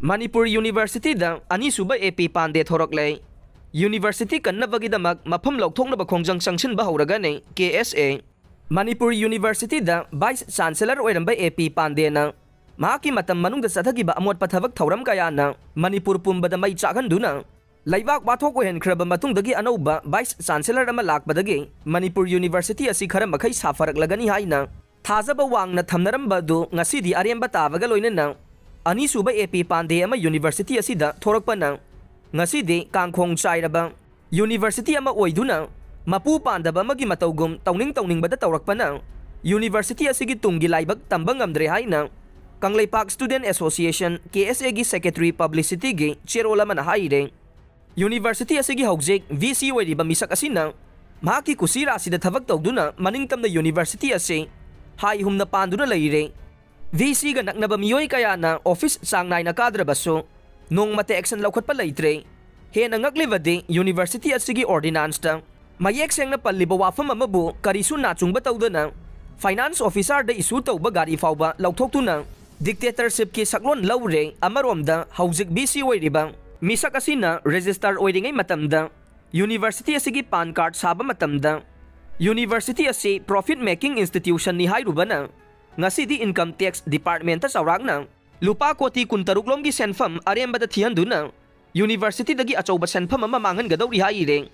Manipur University da ani suba AP Pande thorokle. University kannabagidamag mafam lawthoknaba khongjang sangsinba hawraga ne KSA. Manipur University da Vice Chancellor oiramba AP Pande na mahaki matam manungda sathagiba amot pathabak thauram kaya na Manipur pumbada mai chakhanduna laibak wathok ohenkraba matungdagi anauba Vice Chancellor ama lakbadagi Manipur University asi khara makhai safaраклagani haina thajaba wangna thamnaramba du ngasidi aremba tabaga loinana ani suba AP Pande ama University asida thorakpa na ngasidi kangkhong chairaba University ama oiduna mapu pandaba magi matawgum tawningbada tawrakpa na University asigi tunggi laibak tambang ngamdre haina Kanglaipak Student Association KSA gi Secretary Publicity gi Cherola man haire University asigi hawjek VC oiriba misak asina mahaki kusira asida thabak tawduna maningtamna University ase hai humna panduna leire VC ga naknaba miyoy kaya na office sangnay na kadrabaso nung mate action lawkhat pa leitre he nangaklibade University asigi ordinance ta mayek seng na palliba wafam amabu karisu nachungba tawdana finance officer da isu tawba gari fawba lawthoktuna dictatorship ki saklon lawre amaromda hawjik BC oiriba misak asina register oiringay matamda University asigi pan card saba matamda University asi profit making institution ni hairubana ngasidi income tax department ta sawragna lupa koti kuntaruklom gi senfam arembada thianduna University dagi achauba senfam ama mangan gadawri haire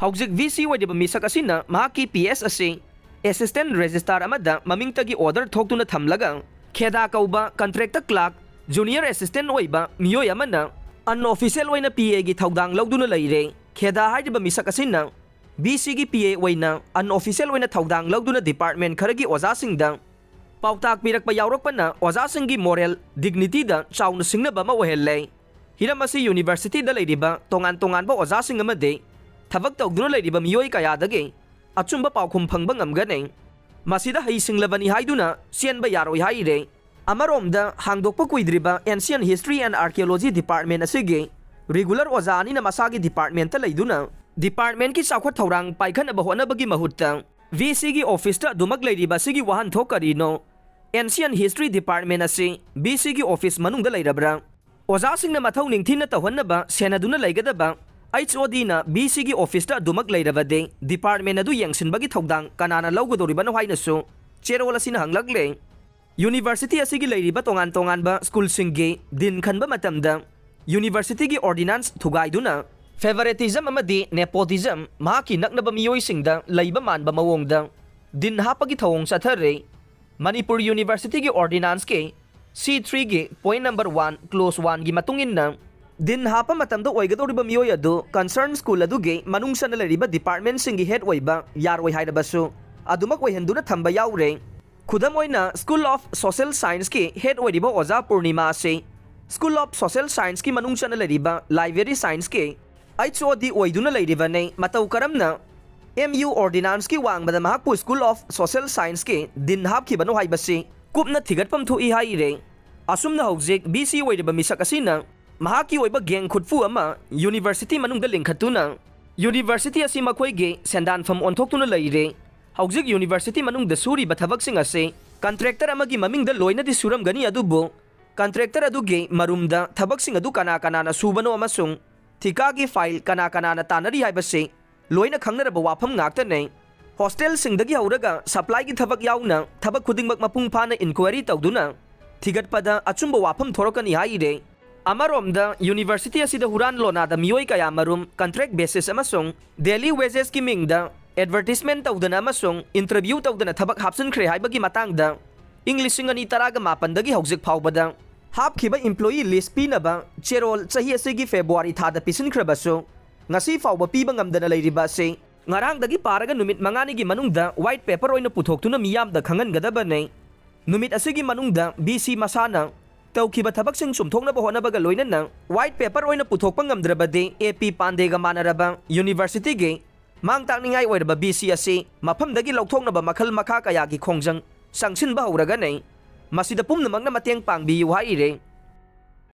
hawjik VC wadiba misak asina mahaki PS asi assistant registrar amada mamingtagi order thoktuna thamlaga kheda kauba contractor clerk junior assistant oiba miyoy amana unofficial oina PA gi thawdang lawduna leire kheda haiba misak asina BC gi PA oina unofficial oina thawdang lawduna department kharagi oza singda pautak pirakpa yawrakpa na oza singi moral dignity da chawna singnaba ma ohelle hiramasi University da leiriba tongan ba oza sing amade thabak tawduna leiriba miyoy kaya dage achumba paukhum phangba ngamgane masida hai singlabani haiduna sienba yaroi haire amaromda hangdokpa kuidriba Ancient History and Archaeology Department asige regular ozani na masagi department ta leiduna department ki sakhwat thorang paikhan aba honabagi mahutta VC gi office ta dumak leiriba sigi wahan thokarino Ancient History Department ase BC gi office manungda leirabra oza singna mathau ningthina tawhannaba senaduna leigadaba HOD na BC gi office ta dumak leirabade department adu yengsinbagi thawdang kanana lawgodoribano hainasu cherola sina hanglagle University asigi leiriba tongan ba school singge din khanba matamda University gi ordinance thugaiduna favoritism amadi nepotism mahaki naknaba miyoy singda leiba manba mawongda din hapagi thawong sathare Manipur University gi ordinance ke C3 gi point number 1 clause 1 gi matungin na din hapa matamda oigadoriba miyoy adu concerned school adu ge manungsa na leiriba department singi head oiba yaroi haidabasu adumak oihenduna thamba yaure khudam oina School of Social Science ki head oiriba oza Purnima se School of Social Science ki manungsa na leiriba library science ke HOD oiduna leiriba ne matau karamna MU ordinance ki wangbada mahakpu School of Social Science ke din hapki bano haibasi kupna thigatpam thui haire asumna hawjek BC oiriba misak asina mahaki oiba geng khutfu ama University manungda lingkhatuna University asi makhoige sendanfam onthokuna leire hawjik University manungda suriba thabak-sing ase contractor amagi mamingda loinadi suramgani adubo contractor aduge marumda thabak-sing adu kana na subano amasung thikagi file kana na tanari haibase loina khangnaraba wafam ngakta ne hostel singdagi hauraga supply gi thabak yauna thabak khudingmak mapung phana inquiry tawduna thigatpada achumba wafam thorokani haire amaromda University asida huran lona da miyoy kaya marum contract basis amasung daily wages ki mingda advertisement tawdana amasung interview tawdana thabak hapsankhre haibagi matangda English singani taraga mapandagi hawjik phawbada hapkhiba employee list pinaba cherol chahi asigi February thada pisinkhrabasu ngasi fawba piba ngamdana leiriba se ngarang dagi paraga numit mangani gi manungda white paper oina puthoktuna miyamda khangan gadabane numit asigi manungda BC masana tawkhiba thabak sing sumthoknaba honabaga loinana white paper oina puthokpa ngamdrabade AP Pande ga manaraba University ge mangtakningai oiraba BC ase mafamdagi lawthoknaba makhal makha kaya gi khongjang sangsinba hawraga nei masida pumnamakna mateng pangbiyu haire